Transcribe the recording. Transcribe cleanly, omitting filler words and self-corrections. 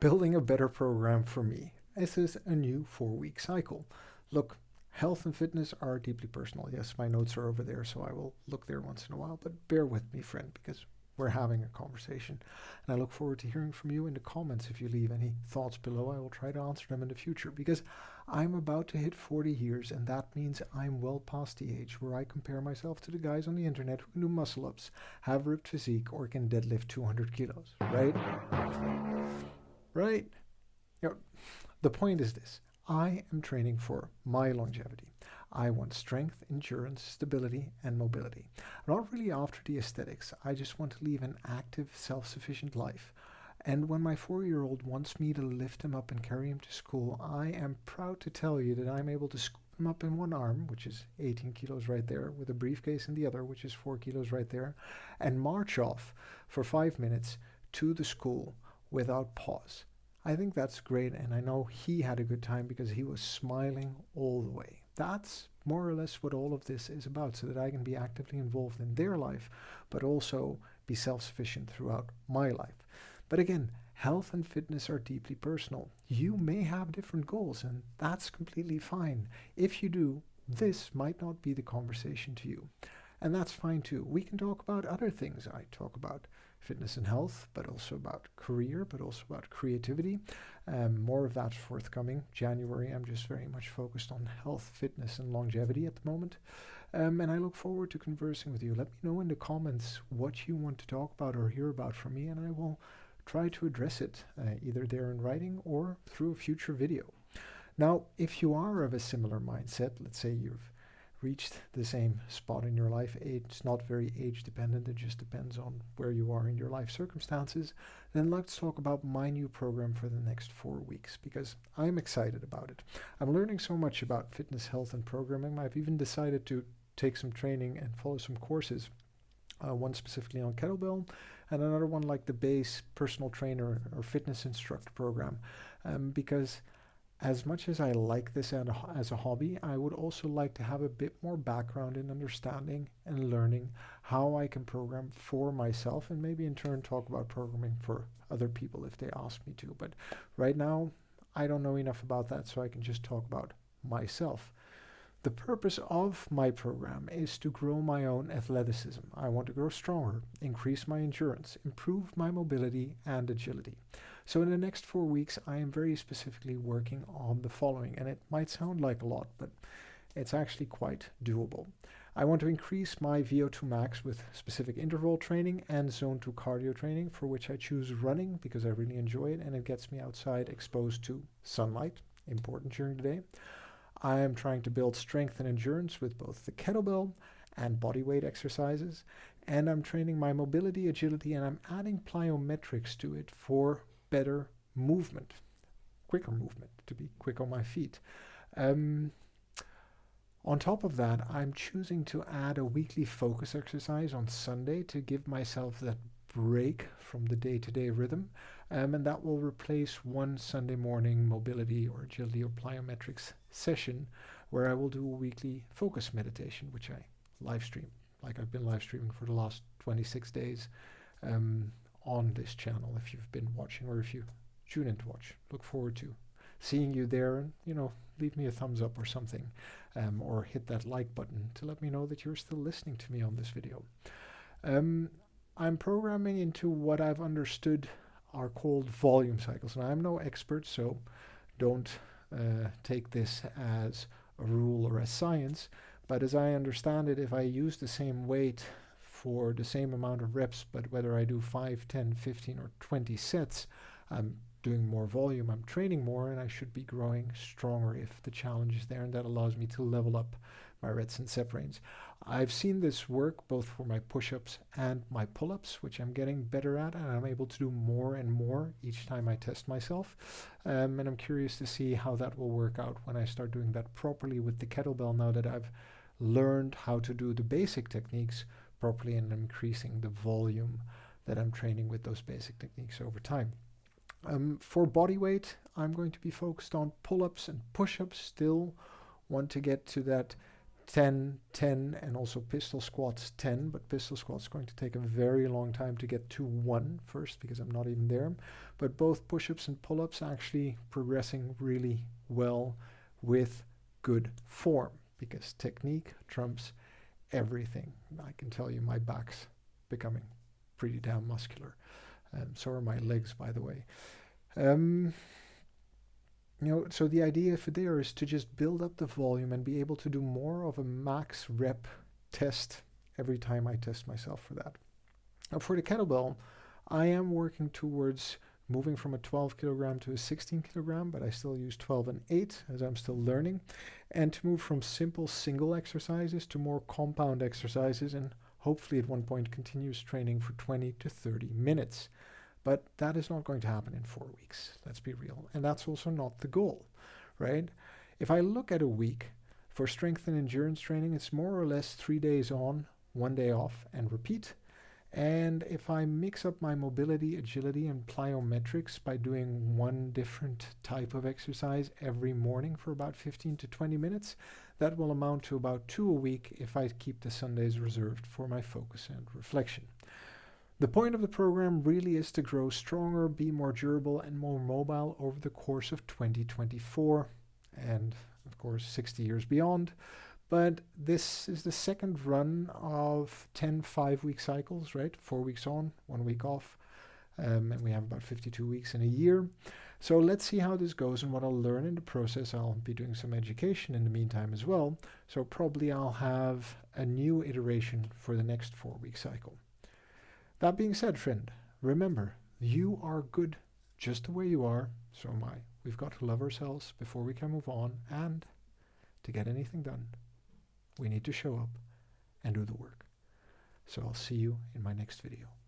Building a better program for me. This is a new 4 week cycle. Look, health and fitness are deeply personal. Yes, my notes are over there, so I will look there once in a while, but bear with me, friend, because we're having a conversation. And I look forward to hearing from you in the comments. If you leave any thoughts below, I will try to answer them in the future because I'm about to hit 40 years, and that means I'm well past the age where I compare myself to the guys on the internet who can do muscle ups, have ripped physique, or can deadlift 200 kilos, right? Right? You know, the point is this: I am training for my longevity. I want strength, endurance, stability, and mobility. I'm not really after the aesthetics. I just want to live an active, self sufficient life. And when my 4-year-old wants me to lift him up and carry him to school, I am proud to tell you that I'm able to scoop him up in one arm, which is 18 kilos right there, with a briefcase in the other, which is 4 kilos right there, and march off for 5 minutes to the school without pause. I think that's great, and I know he had a good time because he was smiling all the way. That's more or less what all of this is about, so that I can be actively involved in their life, but also be self sufficient throughout my life. But again, health and fitness are deeply personal. You may have different goals, and that's completely fine. If you do, this might not be the conversation to you. And that's fine too. We can talk about other things. I talk about fitness and health, but also about career, but also about creativity. More of that forthcoming. January, I'm just very much focused on health, fitness, and longevity at the moment. And I look forward to conversing with you. Let me know in the comments what you want to talk about or hear about from me, and I will try to address it either there in writing or through a future video. Now, if you are of a similar mindset, let's say you've reached the same spot in your life. It's not very age dependent, it just depends on where you are in your life circumstances. Then let's talk about my new program for the next 4 weeks because I'm excited about it. I'm learning so much about fitness, health, and programming. I've even decided to take some training and follow some courses. One specifically on kettlebell, and another one like the base personal trainer or fitness instructor program, because as much as I like this as a hobby, I would also like to have a bit more background in understanding and learning how I can program for myself and maybe in turn talk about programming for other people if they ask me to. But right now, I don't know enough about that, so I can just talk about myself. The purpose of my program is to grow my own athleticism. I want to grow stronger, increase my endurance, improve my mobility and agility. So in the next 4 weeks, I am very specifically working on the following, and it might sound like a lot, but it's actually quite doable. I want to increase my VO2 max with specific interval training and zone 2 cardio training, for which I choose running because I really enjoy it and it gets me outside exposed to sunlight, important during the day. I am trying to build strength and endurance with both the kettlebell and bodyweight exercises, and I'm training my mobility, agility, and I'm adding plyometrics to it for better movement, quicker movement, to be quick on my feet. On top of that, I'm choosing to add a weekly focus exercise on Sunday to give myself that break from the day-to-day rhythm, and that will replace one Sunday morning mobility or agility or plyometrics session where I will do a weekly focus meditation, which I live stream, like I've been live streaming for the last 26 days on this channel. If you've been watching or if you tune in to watch, look forward to seeing you there, and leave me a thumbs up or something, or hit that like button to let me know that you're still listening to me on this video. I'm programming into what I've understood are called volume cycles. And I'm no expert, so don't take this as a rule or as science. But as I understand it, if I use the same weight for the same amount of reps, but whether I do 5, 10, 15, or 20 sets, I'm doing more volume, I'm training more, and I should be growing stronger if the challenge is there, and that allows me to level up my reps and set range. I've seen this work both for my push-ups and my pull-ups, which I'm getting better at, and I'm able to do more and more each time I test myself. And I'm curious to see how that will work out when I start doing that properly with the kettlebell, now that I've learned how to do the basic techniques properly and increasing the volume that I'm training with those basic techniques over time. For body weight, I'm going to be focused on pull-ups and push-ups. Still want to get to that 10, 10, and also pistol squats 10, but pistol squats going to take a very long time to get to 1 first because I'm not even there. But both push-ups and pull-ups actually progressing really well with good form because technique trumps everything. I can tell you my back's becoming pretty damn muscular. So are my legs, by the way. So the idea for there is to just build up the volume and be able to do more of a max rep test every time I test myself for that. Now for the kettlebell, I am working towards moving from a 12 kilogram to a 16 kilogram, but I still use 12 and 8 as I'm still learning, and to move from simple single exercises to more compound exercises, and hopefully at one point continuous training for 20 to 30 minutes. But that is not going to happen in 4 weeks, let's be real. And that's also not the goal, right? If I look at a week for strength and endurance training, it's more or less 3 days on, 1 day off, and repeat. And if I mix up my mobility, agility, and plyometrics by doing one different type of exercise every morning for about 15 to 20 minutes, that will amount to about 2 a week if I keep the Sundays reserved for my focus and reflection. The point of the program really is to grow stronger, be more durable, and more mobile over the course of 2024 and, of course, 60 years beyond. But this is the second run of 10 5-week cycles, right? 4 weeks on, 1 week off, and we have about 52 weeks in a year. So let's see how this goes and what I'll learn in the process. I'll be doing some education in the meantime as well. So probably I'll have a new iteration for the next 4-week cycle. That being said, friend, remember, you are good just the way you are, so am I. We've got to love ourselves before we can move on, and to get anything done, we need to show up and do the work. So I'll see you in my next video.